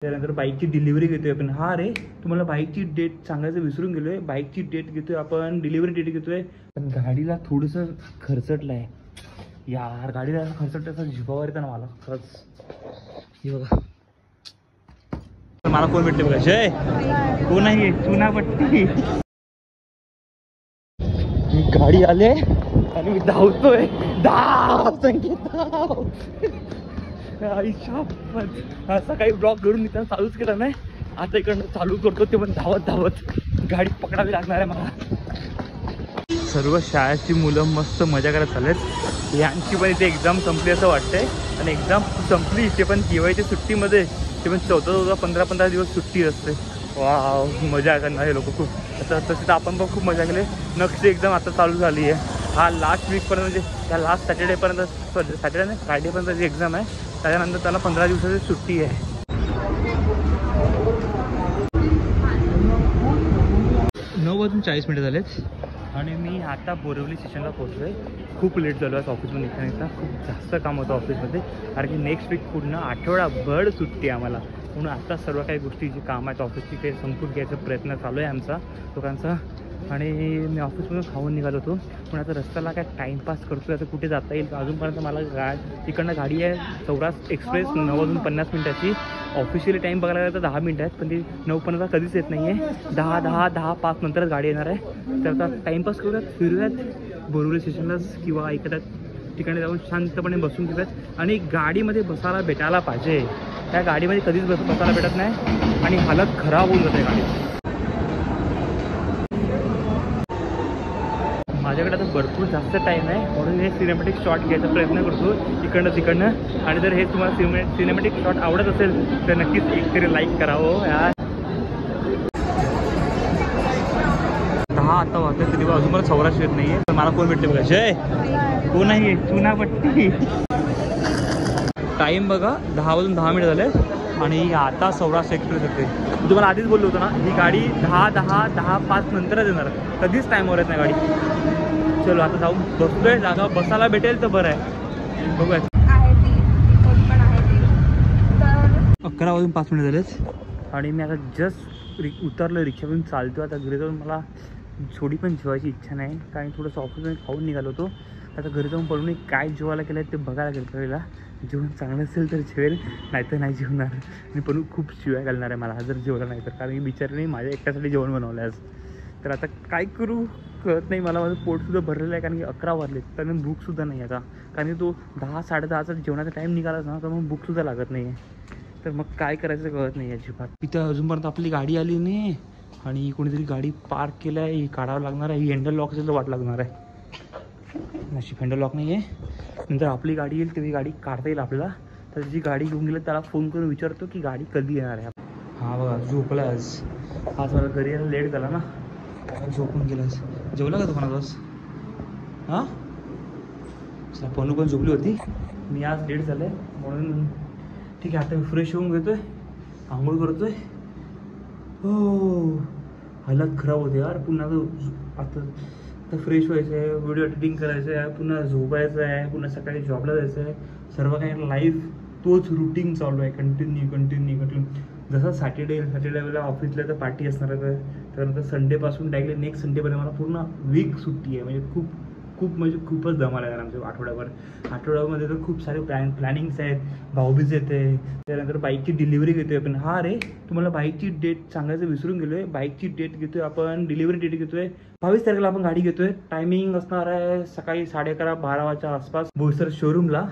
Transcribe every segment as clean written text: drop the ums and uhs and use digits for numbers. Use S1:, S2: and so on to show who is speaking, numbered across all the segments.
S1: त्यानंतर बाईकची डिलिव्हरी घेतोय आपण. हा रे तुम्हाला बाईकची डेट सांगायचं विसरून गेलोय. बाईकची डेट घेतोय आपण, डिलिव्हरी डेट घेतोय. पण गाडीला थोडंसं खर्चटलं आहे यार. गाडीला खर्चटल्याचा जीवावर येतं ना मला खरंच. हे बघा मला कोण भेटते बघा. जय कोण आहे चुना पट्टी. गाडी आले आणि मी धावतोय. सकाळी ब्लॉक करून मी त्याला चालूच केला नाही. आता इकडनं चालू करतो ते पण धावत धावत. गाडी पकडावी लागणार आहे मला. सर्व शाळेची मुलं मस्त मजा करत चाललेत. यांची पण इथे एक्झाम संपली असं वाटतंय. आणि एक्झाम संपली ते पण दिवाळीच्या सुट्टीमध्ये. ते पण 14-15 दिवस सुट्टी असते. वाव मजा करणार हे लोक खूप. तसं तर आपण पण खूप मजा केली. नेक्स्ट एक्झाम आता चालू झाली आहे. हा लास्ट वीकपर्यंत म्हणजे त्या लास्ट सॅटर्डेपर्यंत, सॅटर्डे नाही फ्रायडेपर्यंत एक्झाम आहे. त्याच्यानंतर त्याला 15 दिवसाची सुट्टी आहे. 9:40 झालेत आणि मी आता बोरिवली स्टेशनला पोहोचलो आहे. खूप लेट झालो आहे ऑफिसमध्ये निघता. खूप जास्त काम होतं ऑफिसमध्ये. कारण की नेक्स्ट वीक पूर्ण आठवडाभर सुट्टी आहे आम्हाला. म्हणून आता सर्व काही गोष्टी जी काम आहेत ऑफिसची ते संपून घ्यायचा प्रयत्न चालू आहे आमचा लोकांचा. आणि मी ऑफिसमधून खाऊन निघालो होतो. पण आता रस्त्याला काय टाईमपास करतो. आता कुठे जाता येईल अजूनपर्यंत मला तिकडनं गाडी आहे सौराष्ट्र एक्सप्रेस 9:50 ऑफिशियली टाईम बघायला गेलं तर 10 मिनिटं आहेत. पण ती 9:15 कधीच येत नाही आहे. 10:05 नंतरच गाडी येणार आहे. तर आता टाईमपास करूयात, फिरूयात बोरिवली स्टेशनलाच किंवा एखाद्या ठिकाणी जाऊन शांतपणे बसून घेऊयात. आणि गाडीमध्ये बसायला भेटायला पाहिजे. त्या गाडीमध्ये कधीच बसायला भेटत नाही आणि हालत खराब होऊन जाते गाडी. माझ्याकडे आता भरपूर जास्त टाईम आहे म्हणून हे सिनेमॅटिक शॉट घ्यायचा प्रयत्न करतो इकडनं तिकडनं. आणि जर हे तुम्हाला सिनेमॅटिक शॉट आवडत असेल तर नक्कीच एक तरी लाईक करावं यार. 10 आता वाजता तरी अजून मला सौराष्ट्र येत नाही आहे. तर मला कोण भेटते बघा. जय कोण आहे चुना पट्टी. टाईम बघा 10:10 झाले आणि आता सौराष्ट्र एक्सप्रेस येते. मी तुम्हाला आधीच बोललो होतो ना ही गाडी 10:05 नंतरच येणार. कधीच टाईमवर येत नाही गाडी. चलो आता जाऊन बसलोय. जागा बसायला भेटेल तर बरं आहे. बघूया. 11:05 झालेत आणि मी आता जस्ट उतरलो रिक्षावरून चालतो. आता घरी जाऊन मला थोडी पण जेवायची इच्छा नाही. कारण थोडंसं ऑफिसमध्ये खाऊन निघालो होतो. आता घरी जाऊन पडून काय जेवायला केलं आहे ते बघायला गेलं पहिला. जेवण चांगलं असेल तर जेवेल नाहीतर नाही जेवणार. आणि पण खूप शिवाय घालणार आहे मला जर जेवलं नाही तर. कारण की बिचारीने माझ्या एकट्यासाठी जेवण बनवलं आहे आज. तर आता काय करू कळत नाही मला. माझं पोटसुद्धा भरलेलं आहे कारण की 11 वाजले. कारण भूकसुद्धा नाही आता. कारण की तो 10-10:30चा जेवणाचा टाईम निघालाच ना तर मग भूकसुद्धा लागत नाही आहे. तर मग काय करायचं कळत नाही अजिबात. इथं अजूनपर्यंत आपली गाडी आली नाही आणि कोणीतरी गाडी पार्क केलं आहे. ही काढावं लागणार आहे. ही हँडल लॉक असेल तर वाट लागणार आहे. नशीब हँडल लॉक नाही आहे. नंतर आपली गाडी येईल तेव्हा गाडी काढता येईल आपल्याला. तर जी गाडी घेऊन गेलं त्याला फोन करून विचारतो की गाडी कधी येणार आहे. हा बघा झोपला आज. आज मला घरी यायला लेट झाला ना झोपून गेलास. जेवला का दुकानात आज? हां पनू पण झोपली होती. मी आज लेट झालं आहे म्हणून ठीक आहे. आता मी फ्रेश होऊन घेतो आहे. आंघोळ करतो आहे. हो हालत खराब होते यार. पुन्हा आता फ्रेश व्हायचं आहे. व्हिडिओ एडिटिंग करायचं आहे. पुन्हा झोपायचं आहे. पुन्हा सकाळी जॉबला जायचं आहे. सर्व काही लाईफ तोच रुटीन चालू आहे. कंटिन्यू जसं सॅटर्डेला ऑफिसला तर पार्टी असणार आहे. त्यानंतर संडेपासून डायरेक्ट नेक्स्ट संडेपर्यंत मला पूर्ण वीक सुट्टी आहे. म्हणजे खूपच धमाल आहे आमच्या आठवड्यामध्ये तर खूप सारे प्लॅनिंग्स आहेत. भाऊबीज येते. त्यानंतर बाईकची डिलिव्हरी घेतोय आपण. हा रे तुम्हाला बाईकची डेट सांगायचं विसरून गेलोय. बाईकची डेट घेतोय आपण, डिलिव्हरी डेट घेतोय. 22 तारखेला आपण गाडी घेतोय. टायमिंग असणार आहे सकाळी 11:30-12 वाजच्या आसपास बोईसर शोरूमला.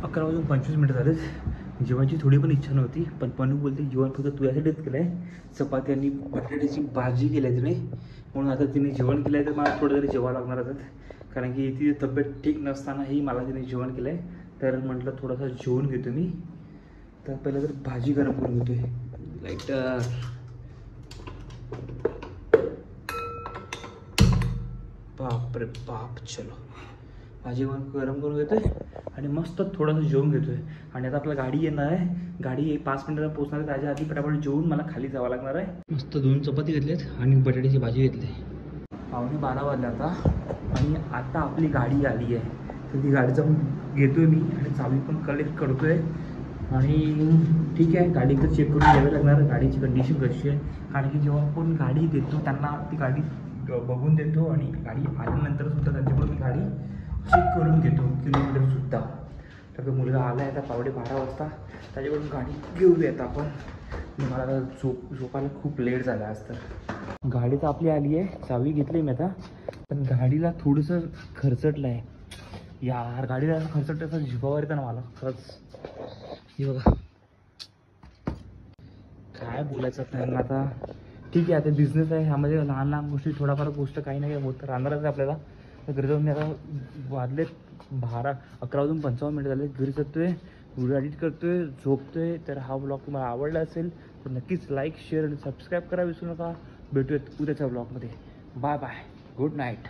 S1: 11:25 झालेत. जेवणाची थोडी पण इच्छा नव्हती पण पनू बोलते जेवण फक्त तुझ्यासाठीच केलं आहे. चपाती आणि बटाट्याची भाजी केली आहे तिने. म्हणून आता तिने जेवण केलं आहे तर मला थोडं तरी जेवावं लागणार आहे. कारण की तिची तब्येत ठीक नसतानाही मला तिने जेवण केलं आहे. तर म्हटलं थोडासा जेवून घेतो मी. तर पहिलं तर भाजी गरम करून घेतो आहे. लाईटर बापरे बाप. चलो भाजी गरम करून घेतोय आणि मस्त थोडंसं जेवून घेतोय. आणि आता आपला गाडी येणार आहे. गाडी 5 मिनिटाला पोहोचणार आहे. त्याच्या आधी पटापट जेवून मला खाली जावं लागणार आहे. मस्त 2 चपाती घेतल्यात आणि बटाट्याची भाजी घेतली. 11:15 वाजले आता आणि आता आपली गाडी आली आहे. तर ती गाडीचा पण घेतोय मी आणि चावी पण कलेक्ट करतोय. आणि ठीक आहे, गाडी एकदा चेक करून घ्यावी लागणार गाडीची कंडिशन कशी आहे. कारण की जेव्हा आपण गाडी देतो त्यांना ती गाडी बघून देतो आणि गाडी आल्यानंतर सुद्धा त्यांच्याकडून मी गाडी चेक करून घेतो किलोमीटरसुद्धा. तर तो मुलगा आला आहे आता 12:15 वाजता, त्याच्याकडून गाडी घेऊयात आपण. मला आता झोपायला खूप लेट झाला आज. तर गाडी तर आपली आली आहे, चावी घेतली मी आता, पण गाडीला थोडंसं खरचटलं आहे यार. गाडीला खरचटलं असं जीवावर येतं ना मला खरंच. हे बघा काय बोलायचं त्यांना आता. ठीक आहे, आता बिझनेस आहे, ह्यामध्ये लहान लहान गोष्टी थोडाफार गोष्ट काही नाही होत राहणारच आहे आपल्याला. तर घरी जाऊन मी आता वाजले 11:55 झाले, घरी जातोय, व्हिडिओ एडिट करतोय, झोपतोय. तर हा ब्लॉग तुम्हाला आवडला असेल तर नक्कीच लाईक शेअर आणि सबस्क्राईब करा विसरू नका. भेटूयात उद्याच्या ब्लॉगमध्ये. Bye bye, good night.